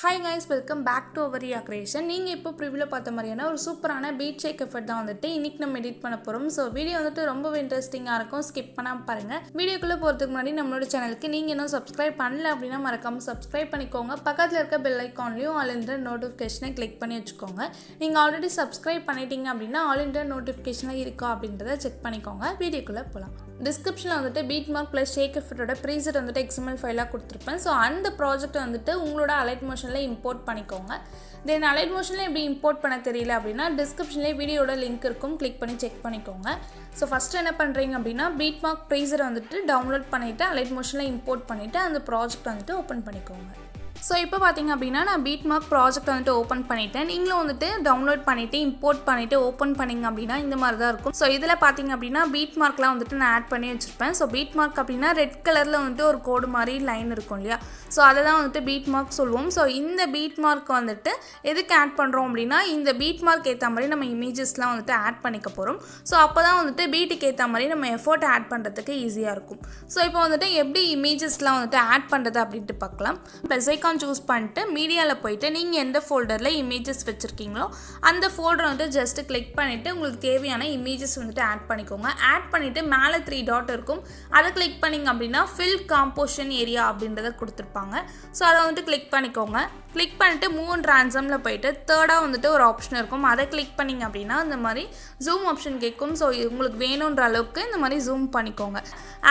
Hi guys, welcome back to our RIYA creation. நீங்க இப்போ ப்ரிவியூல பார்த்த மாதிரியான ஒரு சூப்பரான பீட் ஷேக் எஃபெக்ட் தான் வந்துட்டு இன்னைக்கு நம்ம எடிட் பண்ண போறோம். சோ வீடியோ வந்துட்டு ரொம்ப இன்ட்ரஸ்டிங்கா இருக்கும். ஸ்கிப் பண்ணாம பாருங்க. வீடியோக்குள்ள போறதுக்கு முன்னாடி நம்மளோட சேனலுக்கு நீங்க இன்னும் Subscribe பண்ணல அப்படினா மறக்காம Subscribe பண்ணிக்கோங்க. பக்கத்துல இருக்க பெல் ஐகான்லயும் ஆல் இன் தி நோட்டிஃபிகேஷனை கிளிக் பண்ணி வச்சுக்கோங்க. நீங்க ஆல்ரெடி Subscribe பண்ணிட்டீங்க அப்படினா ஆல் இன் தி நோட்டிஃபிகேஷன்ல இருக்கா அப்படின்றதை செக் பண்ணிக்கோங்க. வீடியோக்குள்ள போலாம். டிஸ்கிரிப்ஷன்ல வந்துட்டு பீட் மார்க் + ஷேக் எஃபெக்ட்டோட ப்ரீசெட் வந்துட்டு XML ஃபைலா கொடுத்திருப்பேன். சோ அந்த ப்ராஜெக்ட் வந்துட்டு உங்களோட அலைட் மோஷன்ல இம்போர்ட் பண்ணிக்கோங்க. தென் அலைட் மோஷன்ல எப்படி இம்போர்ட் பண்ண தெரியல அப்படினா டிஸ்கிரிப்ஷன்ல வீடியோட லிங்க் இருக்கும், கிளிக் பண்ணி செக் பண்ணிக்கோங்க. சோ ஃபர்ஸ்ட் என்ன பண்றீங்க அப்படினா பீட் மார்க் ப்ரீசெட் வந்துட்டு டவுன்லோட் பண்ணிட்டு அலைட் மோஷன்ல இம்போர்ட் பண்ணிட்டு அந்த ப்ராஜெக்ட் வந்துட்டு ஓபன் பண்ணிக்கோங்க. ஸோ இப்போ பார்த்தீங்க அப்படின்னா நான் பீட் மார்க் ப்ராஜெக்ட் வந்துட்டு ஓப்பன் பண்ணிட்டேன். நீங்களும் வந்துட்டு டவுன்லோட் பண்ணிவிட்டு இம்போர்ட் பண்ணிவிட்டு ஓப்பன் பண்ணிங்க அப்படின்னா இந்த மாதிரி தான் இருக்கும். ஸோ இதில் பார்த்தீங்க அப்படின்னா பீட் மார்க்லாம் வந்துட்டு நான் ஆட் பண்ணி வச்சுருப்பேன். ஸோ பீட் மார்க் அப்படின்னா ரெட் கலரில் வந்துட்டு ஒரு கோடு மாதிரி லைன் இருக்கும் இல்லையா, ஸோ அதை தான் வந்துட்டு பீட் மார்க் சொல்லுவோம். ஸோ இந்த பீட் மார்க் வந்துட்டு எதுக்கு ஆட் பண்ணுறோம் அப்படின்னா இந்த பீட் மார்க் ஏற்ற மாதிரி நம்ம இமேஜஸ்லாம் வந்துட்டு ஆட் பண்ணிக்க போகிறோம். ஸோ அப்போ தான் வந்துட்டு பீட்டுக்கு ஏற்ற மாதிரி நம்ம எஃபோர்ட் ஆட் பண்ணுறதுக்கு ஈஸியாக இருக்கும். ஸோ இப்போ வந்துட்டு எப்படி இமேஜஸ்லாம் வந்துட்டு ஆட் பண்ணுறது அப்படின்ட்டு பார்க்கலாம். ப்ளஸ் ஐகான் சூஸ் பண்ணிட்டு மீடியாவில் போயிட்டு நீங்கள் எந்த ஃபோல்டரில் இமேஜஸ் வச்சுருக்கீங்களோ அந்த ஃபோல்டரை வந்துட்டு ஜஸ்ட் கிளிக் பண்ணிவிட்டு உங்களுக்கு தேவையான இமேஜஸ் வந்துட்டு ஆட் பண்ணிக்கோங்க. ஆட் பண்ணிவிட்டு மேலே 3 டாட் இருக்கும், அதை கிளிக் பண்ணிங்க அப்படின்னா ஃபில் காம்போசிஷன் ஏரியா அப்படின்றத கொடுத்துருப்பாங்க. ஸோ அதை வந்துட்டு கிளிக் பண்ணிக்கோங்க. கிளிக் பண்ணிவிட்டு மூவ் அண்ட் ட்ரான்ஸ்ஃபார்மில் போயிட்டு தேர்டாக வந்துட்டு ஒரு ஆப்ஷன் இருக்கும், அதை கிளிக் பண்ணிங்க அப்படின்னா இந்த மாதிரி ஜூம் ஆப்ஷன் கேட்கும். ஸோ உங்களுக்கு வேணுன்ற அளவுக்கு இந்த மாதிரி ஜூம் பண்ணிக்கோங்க.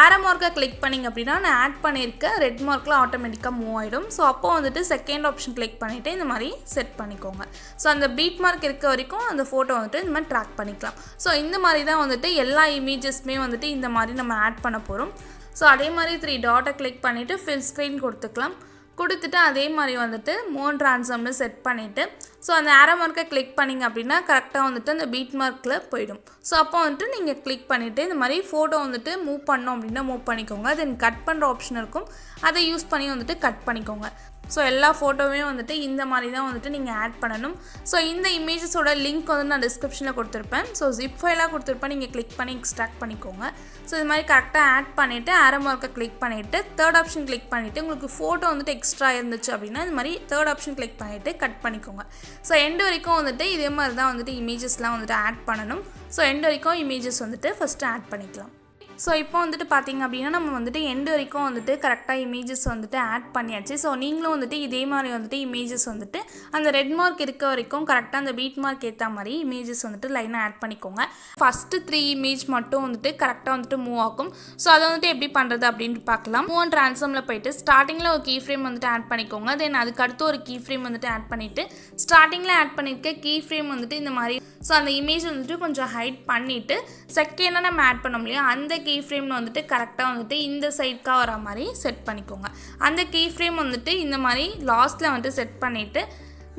ஆரோ மார்க்கை கிளிக் பண்ணிங்க அப்படின்னா நான் ஆட் பண்ணியிருக்கேன் ரெட் மார்க்கில் ஆட்டோமேட்டிக்காக மூவ் ஆகிடும். ஸோ அப்போ வந்துட்டு செகண்ட் ஆப்ஷன் கிளிக் பண்ணிவிட்டு இந்த மாதிரி செட் பண்ணிக்கோங்க. ஸோ அந்த பீட் மார்க் இருக்க வரைக்கும் அந்த ஃபோட்டோ வந்துட்டு இந்த மாதிரி ட்ராக் பண்ணிக்கலாம். ஸோ இந்த மாதிரி தான் வந்துட்டு எல்லா இமேஜஸ்மே வந்துட்டு இந்த மாதிரி நம்ம ஆட் பண்ண போகிறோம். ஸோ அதே மாதிரி 3 டாட்டை கிளிக் பண்ணிவிட்டு ஃபில் ஸ்க்ரீன் கொடுத்துக்கலாம். கொடுத்துட்டு அதே மாதிரி வந்துட்டு மூவ் ட்ரான்ஸ்ஃபார்மில் செட் பண்ணிவிட்டு ஸோ அந்த ஆரோ மார்க்கை கிளிக் பண்ணிங்க அப்படின்னா கரெக்டாக வந்துட்டு அந்த பீட் மார்க்கில் போயிடும். ஸோ அப்போ வந்துட்டு நீங்கள் கிளிக் பண்ணிவிட்டு இந்த மாதிரி ஃபோட்டோ வந்துட்டு மூவ் பண்ணோம் அப்படின்னா மூவ் பண்ணிக்கோங்க. தென் கட் பண்ணுற ஆப்ஷன் இருக்கும், அதை யூஸ் பண்ணி வந்துட்டு கட் பண்ணிக்கோங்க. ஸோ எல்லா ஃபோட்டோவையும் வந்துட்டு இந்த மாதிரி தான் வந்துட்டு நீங்கள் ஆட் பண்ணணும். ஸோ இந்த இமேஜஸோட லிங்க் வந்து நான் டிஸ்கிரிப்ஷனில் கொடுத்துருப்பேன். ஸோ ஜிப் ஃபைலாக கொடுத்துருப்பேன், நீங்கள் கிளிக் பண்ணி எக்ஸ்ட்ராக்ட் பண்ணிக்கோங்க. ஸோ இது மாதிரி கரெக்டாக ஆட் பண்ணிவிட்டு ஆரோ மார்க்கை கிளிக் பண்ணிவிட்டு தேர்ட் ஆப்ஷன் கிளிக் பண்ணிவிட்டு உங்களுக்கு ஃபோட்டோ வந்துட்டு எக்ஸ்ட்ரா இருந்துச்சு அப்படின்னா இந்த மாதிரி தேர்ட் ஆப்ஷன் கிளிக் பண்ணிவிட்டு கட் பண்ணிக்கோங்க. ஸோ எண்டு வரைக்கும் வந்துட்டு இதே மாதிரி தான் வந்துட்டு இமேஜஸ்லாம் வந்துட்டு ஆட் பண்ணணும். ஸோ எண்டு வரைக்கும் இமேஜஸ் வந்துட்டு ஃபஸ்ட்டு ஆட் பண்ணிக்கலாம். ஸோ இப்போ வந்துட்டு பார்த்திங்க அப்படின்னா நம்ம வந்துட்டு எண்டு வரைக்கும் வந்துட்டு கரெக்டாக இமேஜஸ் வந்துட்டு ஆட் பண்ணியாச்சு. ஸோ நீங்களும் வந்துட்டு இதே மாதிரி வந்துட்டு இமேஜஸ் வந்துட்டு அந்த ரெட் மார்க் இருக்க வரைக்கும் கரெக்டாக அந்த பீட் மார்க் ஏற்ற மாதிரி இமேஜஸ் வந்துட்டு லைனாக ஆட் பண்ணிக்கோங்க. ஃபஸ்ட்டு 3 இமேஜ் மட்டும் வந்துட்டு கரெக்டாக வந்துட்டு மூவ் ஆகும். ஸோ அதை வந்துட்டு எப்படி பண்ணுறது அப்படின்ட்டு பார்க்கலாம். மூவ் அண்ட் ட்ரான்ஸ்ஃபார்மில் போயிட்டு ஸ்டார்டிங்கில் ஒரு கீ ஃப்ரேம் வந்துட்டு ஆட் பண்ணிக்கோங்க. தென் அதுக்கு அடுத்து ஒரு கீ ஃப்ரேம் வந்துட்டு ஆட் பண்ணிவிட்டு ஸ்டார்டிங்கில் ஆட் பண்ணியிருக்க கீ ஃப்ரேம் வந்துட்டு இந்த மாதிரி ஸோ அந்த இமேஜ் வந்துட்டு கொஞ்சம் ஹைட் பண்ணிவிட்டு செகண்டாக நம்ம ஆட் பண்ணோம் இல்லையா அந்த கீ ஃப்ரேம் வந்துட்டு கரெக்டாக வந்துட்டு இந்த சைடுக்காக வர மாதிரி செட் பண்ணிக்கோங்க. அந்த கீ ஃப்ரேம் வந்துட்டு இந்த மாதிரி லாஸ்ட்டில் வந்துட்டு செட் பண்ணிவிட்டு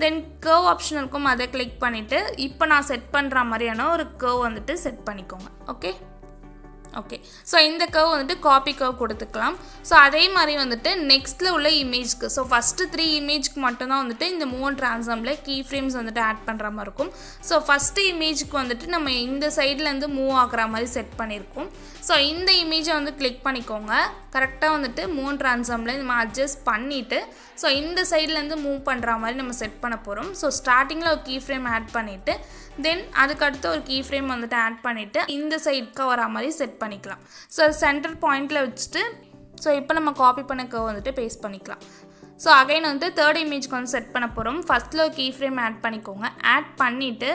தென் கர்வ் ஆப்ஷன் இருக்கும், அதை கிளிக் பண்ணிவிட்டு இப்போ நான் செட் பண்ணுற மாதிரியான ஒரு கர்வ் வந்துட்டு செட் பண்ணிக்கோங்க. ஓகே ஸோ இந்த கர்வ் வந்துட்டு காப்பி கர்வ் கொடுத்துக்கலாம். ஸோ அதே மாதிரி வந்துட்டு நெக்ஸ்ட்டில் உள்ள இமேஜ்க்கு ஸோ ஃபஸ்ட்டு 3 இமேஜ்க்கு மட்டும்தான் வந்துட்டு இந்த மூவ் அண்ட் ட்ரான்ஸ்ஃபார்மில் கீ ஃப்ரேம்ஸ் வந்துட்டு ஆட் பண்ணுற மாதிரி இருக்கும். ஸோ ஃபஸ்ட்டு இமேஜுக்கு வந்துட்டு நம்ம இந்த சைட்லேருந்து மூவ் ஆகிற மாதிரி செட் பண்ணியிருக்கோம். ஸோ இந்த இமேஜை வந்து கிளிக் பண்ணிக்கோங்க. கரெக்டாக வந்துட்டு மூவ் அண்ட் ட்ரான்ஸ்ஃபார்மில் நம்ம அட்ஜஸ்ட் பண்ணிவிட்டு ஸோ இந்த சைட்லேருந்து மூவ் பண்ணுற மாதிரி நம்ம செட் பண்ண போகிறோம். ஸோ ஸ்டார்டிங்கில் ஒரு கீ ஃப்ரேம் ஆட் பண்ணிவிட்டு தென் அதுக்கடுத்து ஒரு கீ ஃப்ரேம் வந்துட்டு ஆட் பண்ணிவிட்டு இந்த சைடுக்காக வர மாதிரி செட் பண்ணிக்கலாம். ஸோ சென்டர் பாயிண்டில் வச்சுட்டு ஸோ இப்போ நம்ம காப்பி பண்ண கர்வ் வந்துட்டு பேஸ்ட் பண்ணிக்கலாம். ஸோ அகைன் வந்து தேர்ட் இமேஜ்க்கு வந்து செட் பண்ண போகிறோம். ஃபஸ்ட்டில் ஒரு கீ ஃப்ரேம் ஆட் பண்ணிக்கோங்க. ஆட் பண்ணிவிட்டு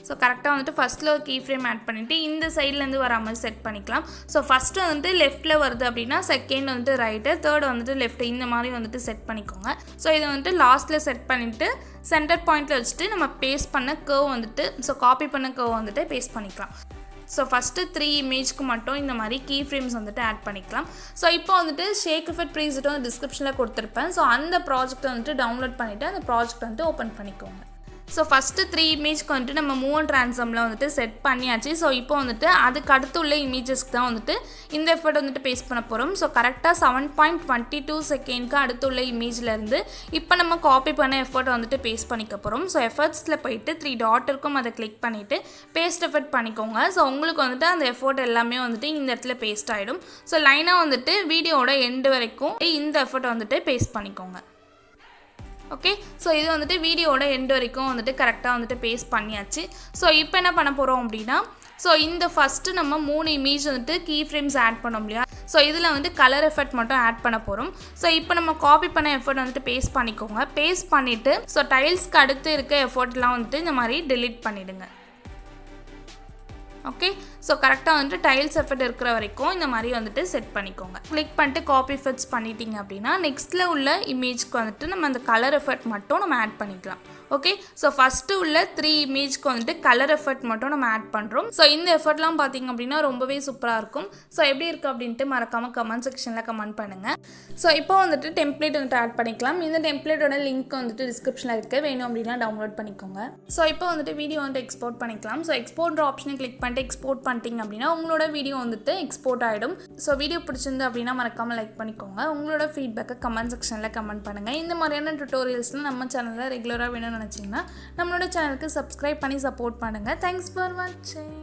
ஸோ கரெக்டாக வந்துட்டு ஃபஸ்ட்டில் ஒரு கீ ஃப்ரேம் ஆட் பண்ணிவிட்டு இந்த சைட்லேருந்து வர மாதிரி செட் பண்ணிக்கலாம். ஸோ ஃபஸ்ட்டு வந்துட்டு லெஃப்ட்டில் வருது அப்படின்னா செகண்ட் வந்துட்டு ரைட்டு, தேர்ட் வந்துட்டு லெஃப்ட், இந்த மாதிரி வந்துட்டு செட் பண்ணிக்கோங்க. ஸோ இதை வந்துட்டு லாஸ்ட்டில் செட் பண்ணிவிட்டு சென்டர் பாயிண்ட்டில் வச்சுட்டு நம்ம பேஸ்ட் பண்ண கர்வ் வந்துட்டு ஸோ காப்பி பண்ண கர்வ் வந்துட்டு பேஸ்ட் பண்ணிக்கலாம். ஸோ ஃபஸ்ட்டு 3 இமேஜ்க்கு மட்டும் இந்த மாதிரி கீ ஃப்ரேம்ஸ் வந்துட்டு ஆட் பண்ணிக்கலாம். ஸோ இப்போ வந்துட்டு ஷேக் எஃபெக்ட் ப்ரீசெட் வந்து டிஸ்கிரிப்ஷனில் கொடுத்துருப்பேன். ஸோ அந்த ப்ராஜெக்ட்டை வந்துட்டு டவுன்லோட் பண்ணிவிட்டு அந்த ப்ராஜெக்ட் வந்துட்டு ஓப்பன் பண்ணிக்கோங்க. ஸோ ஃபஸ்ட்டு 3 இமேஜ்க்கு வந்துட்டு நம்ம மூவ் அண்ட் ட்ரான்ஸ்ஃபார்மில் வந்துட்டு செட் பண்ணியாச்சு. ஸோ இப்போ வந்துட்டு அதுக்கு அடுத்து உள்ள இமேஜஸ்க்கு தான் வந்துட்டு இந்த எஃபர்ட் வந்துட்டு பேஸ்ட் பண்ண போகிறோம். ஸோ கரெக்டாக 7.22 செகண்ட்க்கு அடுத்து உள்ள இமேஜ்லேருந்து இப்போ நம்ம காப்பி பண்ண எஃபர்ட் வந்துட்டு பேஸ்ட் பண்ணிக்க போகிறோம். ஸோ எஃபர்ட்ஸில் போயிட்டு 3 டாட் இருக்கும், அதை கிளிக் பண்ணிவிட்டு பேஸ்ட் எஃபர்ட் பண்ணிக்கோங்க. ஸோ உங்களுக்கு வந்துட்டு அந்த எஃபர்ட் எல்லாமே வந்துட்டு இந்த இடத்துல பேஸ்ட் ஆகிடும். ஸோ லைனாக வந்துட்டு வீடியோவோட எண்டு வரைக்கும் இந்த எஃபர்ட் வந்துட்டு பேஸ்ட் பண்ணிக்கோங்க. ஓகே, ஸோ இது வந்துட்டு வீடியோட எண்ட் வரைக்கும் வந்துட்டு கரெக்டாக வந்துட்டு பேஸ்ட் பண்ணியாச்சு. ஸோ இப்போ என்ன பண்ண போகிறோம் அப்படின்னா, ஸோ இந்த ஃபஸ்ட்டு நம்ம 3 இமேஜ் வந்துட்டு கீ ஃப்ரேம்ஸ் ஆட் பண்ணோம் இல்லையா, ஸோ இதில் வந்து கலர் எஃபெக்ட் மட்டும் ஆட் பண்ண போகிறோம். ஸோ இப்போ நம்ம காப்பி பண்ண எஃபர்ட் வந்துட்டு பேஸ்ட் பண்ணிக்கோங்க. பேஸ்ட் பண்ணிவிட்டு ஸோ டைல்ஸ்க்கு அடுத்து இருக்க எஃபர்ட்லாம் வந்துட்டு இந்த மாதிரி டெலீட் பண்ணிவிடுங்க. ஓகே, ஸோ கரெக்டாக வந்துட்டு டைல்ஸ் எஃபெக்ட் இருக்கிற வரைக்கும் இந்த மாதிரி வந்துட்டு செட் பண்ணிக்கோங்க. கிளிக் பண்ணிட்டு காப்பி எஃபெக்ட்ஸ் பண்ணிட்டீங்க அப்படின்னா நெக்ஸ்ட்டில் உள்ள இமேஜ்க்கு வந்துட்டு நம்ம அந்த கலர் எஃபெக்ட் மட்டும் நம்ம ஆட் பண்ணிக்கலாம். ஓகே, ஸோ ஃபஸ்ட்டு உள்ள 3 இமேஜ்க்கு வந்துட்டு கலர் எஃபெக்ட் மட்டும் நம்ம ஆட் பண்ணுறோம். ஸோ இந்த எஃபர்ட்லாம் பார்த்திங்க அப்படின்னா ரொம்பவே சூப்பராக இருக்கும். ஸோ எப்படி இருக்குது அப்படின்ட்டு மறக்காமல் கமெண்ட் செக்ஷனில் கமெண்ட் பண்ணுங்கள். ஸோ இப்போ வந்துட்டு டெம்ப்ளேட் வந்துட்டு ஆட் பண்ணிக்கலாம். இந்த டெம்ப்ளேட்டோட லிங்க் வந்துட்டு டிஸ்கிரிப்ஷனில் இருக்குது, வேணும் அப்படின்னா டவுன்லோட் பண்ணிக்கோங்க. ஸோ இப்போ வந்துட்டு வீடியோ வந்துட்டு எக்ஸ்போர்ட் பண்ணிக்கலாம். ஸோ எக்ஸ்போர்ட் ஆப்ஷனை கிளிக் பண்ணிட்டு எக்ஸ்போர்ட் பண்ணிட்டீங்க அப்படின்னா உங்களோட வீடியோ வந்துட்டு எக்ஸ்போர்ட் ஆகிடும். ஸோ வீடியோ பிடிச்சிருந்து அப்படின்னா மறக்காமல் லைக் பண்ணிக்கோங்க. உங்களோட ஃபீட்பேக்கை கமெண்ட் செக்ஷனில் கமெண்ட் பண்ணுங்கள். இந்த மாதிரியான டுட்டோரியல்ஸ்லாம் நம்ம சேனலில் ரெகுலராக வேணும்னு நினச்சிங்கன்னா நம்மளோட சேனலுக்கு சப்ஸ்கிரைப் பண்ணி சப்போர்ட் பண்ணுங்கள். தேங்க்ஸ் ஃபார் வாட்சிங்.